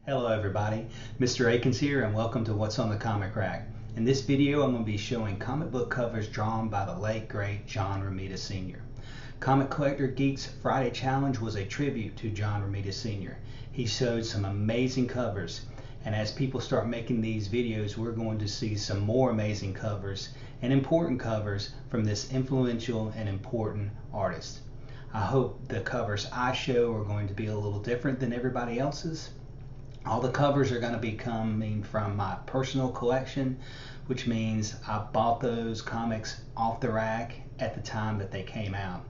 Hello everybody, Mr. Akins here and welcome to What's on the Comic Rack. In this video I'm going to be showing comic book covers drawn by the late great John Romita Sr. Comic Collector Geek's Friday Challenge was a tribute to John Romita Sr. He showed some amazing covers, and as people start making these videos we're going to see some more amazing covers and important covers from this influential and important artist. I hope the covers I show are going to be a little different than everybody else's. All the covers are going to be coming from my personal collection, which means I bought those comics off the rack at the time that they came out.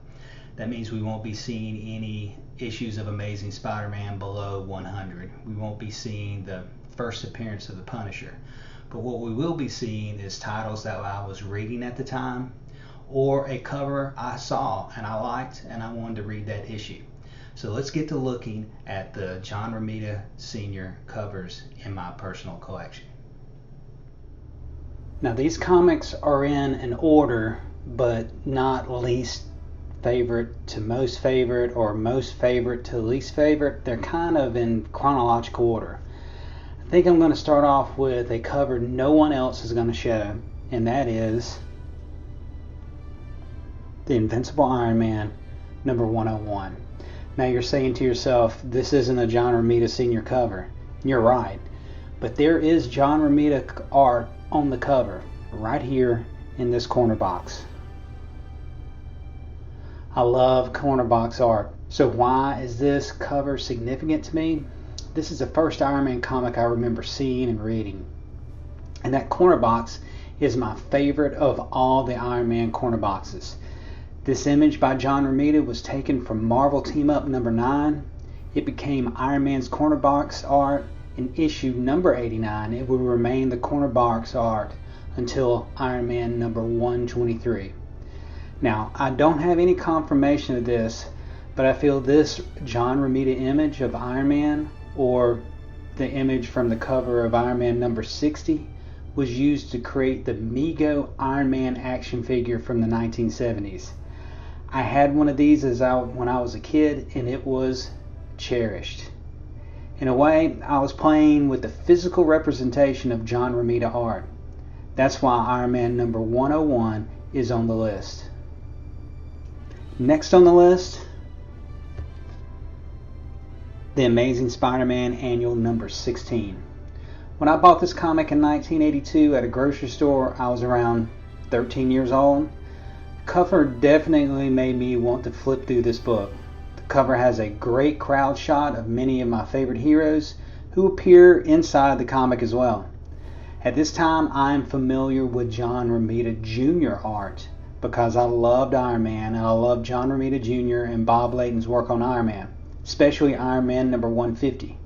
That means we won't be seeing any issues of Amazing Spider-Man below 100. We won't be seeing the first appearance of the Punisher. But what we will be seeing is titles that I was reading at the time, or a cover I saw and I liked and I wanted to read that issue. So let's get to looking at the John Romita Sr. covers in my personal collection. Now these comics are in an order, but not least favorite to most favorite or most favorite to least favorite. They're kind of in chronological order. I think I'm going to start off with a cover no one else is going to show, and that is The Invincible Iron Man number 101. Now you're saying to yourself, this isn't a John Romita Sr. cover. You're right. But there is John Romita art on the cover, right here in this corner box. I love corner box art. So why is this cover significant to me? This is the first Iron Man comic I remember seeing and reading. And that corner box is my favorite of all the Iron Man corner boxes. This image by John Romita was taken from Marvel Team Up number 9. It became Iron Man's corner box art in issue number 89. It will remain the corner box art until Iron Man number 123. Now, I don't have any confirmation of this, but I feel this John Romita image of Iron Man, or the image from the cover of Iron Man number 60, was used to create the Mego Iron Man action figure from the 1970s. I had one of these when I was a kid, and it was cherished. In a way, I was playing with the physical representation of John Romita art. That's why Iron Man number 101 is on the list. Next on the list, The Amazing Spider-Man Annual number 16. When I bought this comic in 1982 at a grocery store, I was around 13 years old. The cover definitely made me want to flip through this book. The cover has a great crowd shot of many of my favorite heroes who appear inside the comic as well. At this time, I am familiar with John Romita Jr. art because I loved Iron Man, and I loved John Romita Jr. and Bob Layton's work on Iron Man, especially Iron Man number 150.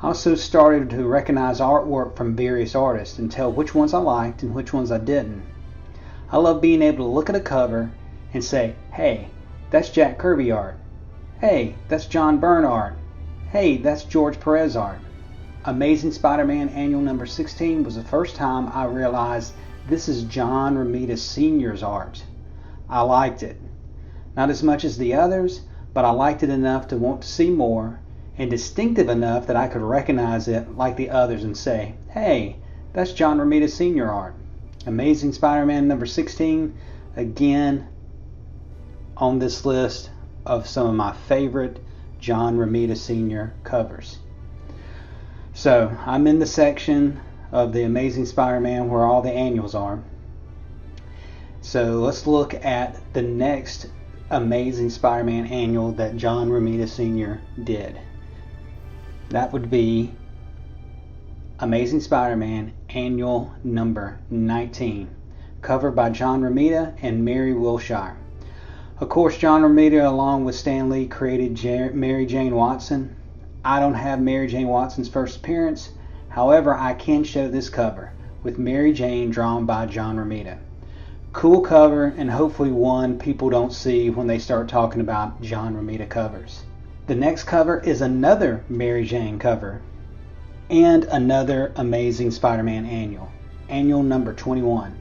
I also started to recognize artwork from various artists and tell which ones I liked and which ones I didn't. I love being able to look at a cover and say, hey, that's Jack Kirby art. Hey, that's John Byrne art. Hey, that's George Perez art. Amazing Spider-Man Annual number 16 was the first time I realized this is John Romita Sr.'s art. I liked it. Not as much as the others, but I liked it enough to want to see more, and distinctive enough that I could recognize it like the others and say, hey, that's John Romita Sr. art. Amazing Spider-Man number 16, again on this list of some of my favorite John Romita Sr. covers. So I'm in the section of the Amazing Spider-Man where all the annuals are. So let's look at the next Amazing Spider-Man annual that John Romita Sr. did. That would be Amazing Spider-Man Annual number 19, covered by John Romita and Mary Wilshire. Of course, John Romita, along with Stan Lee, created Mary Jane Watson. I don't have Mary Jane Watson's first appearance. However, I can show this cover with Mary Jane drawn by John Romita. Cool cover, and hopefully one people don't see when they start talking about John Romita covers. The next cover is another Mary Jane cover and another Amazing Spider-Man Annual number 21.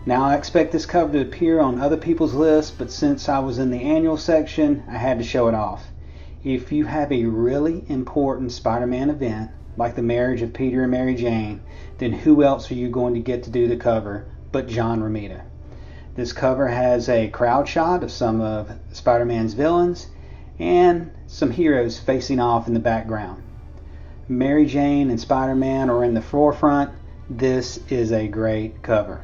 Now I expect this cover to appear on other people's lists, but since I was in the annual section, I had to show it off. If you have a really important Spider-Man event, like the marriage of Peter and Mary Jane, then who else are you going to get to do the cover but John Romita? This cover has a crowd shot of some of Spider-Man's villains and some heroes facing off in the background. Mary Jane and Spider-Man are in the forefront. This is a great cover.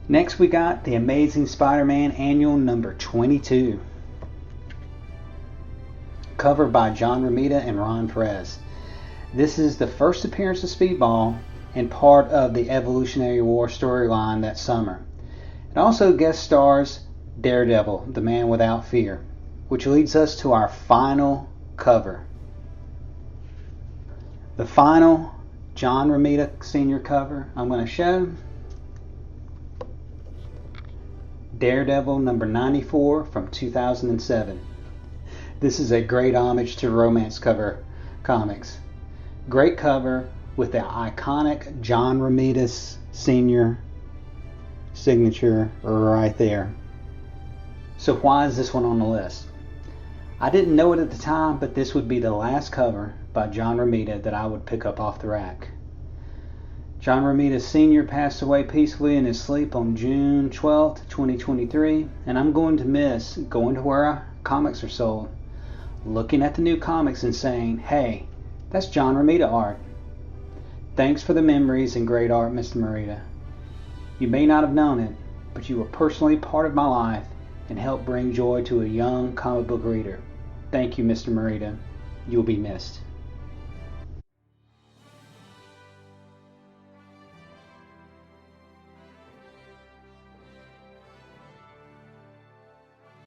Next we got The Amazing Spider-Man Annual number 22. Cover by John Romita and Ron Perez. This is the first appearance of Speedball and part of the Evolutionary War storyline that summer. It also guest stars Daredevil, the Man Without Fear, which leads us to our final cover. The final John Romita Sr. cover I'm going to show. Daredevil number 94 from 2007. This is a great homage to romance cover comics. Great cover with the iconic John Romita Sr. signature right there. So why is this one on the list? I didn't know it at the time, but this would be the last cover by John Romita that I would pick up off the rack. John Romita Sr. passed away peacefully in his sleep on June 12th, 2023, and I'm going to miss going to where comics are sold, looking at the new comics and saying, hey, that's John Romita art. Thanks for the memories and great art, Mr. Morita. You may not have known it, but you were personally part of my life and helped bring joy to a young comic book reader. Thank you, Mr. Morita. You'll be missed.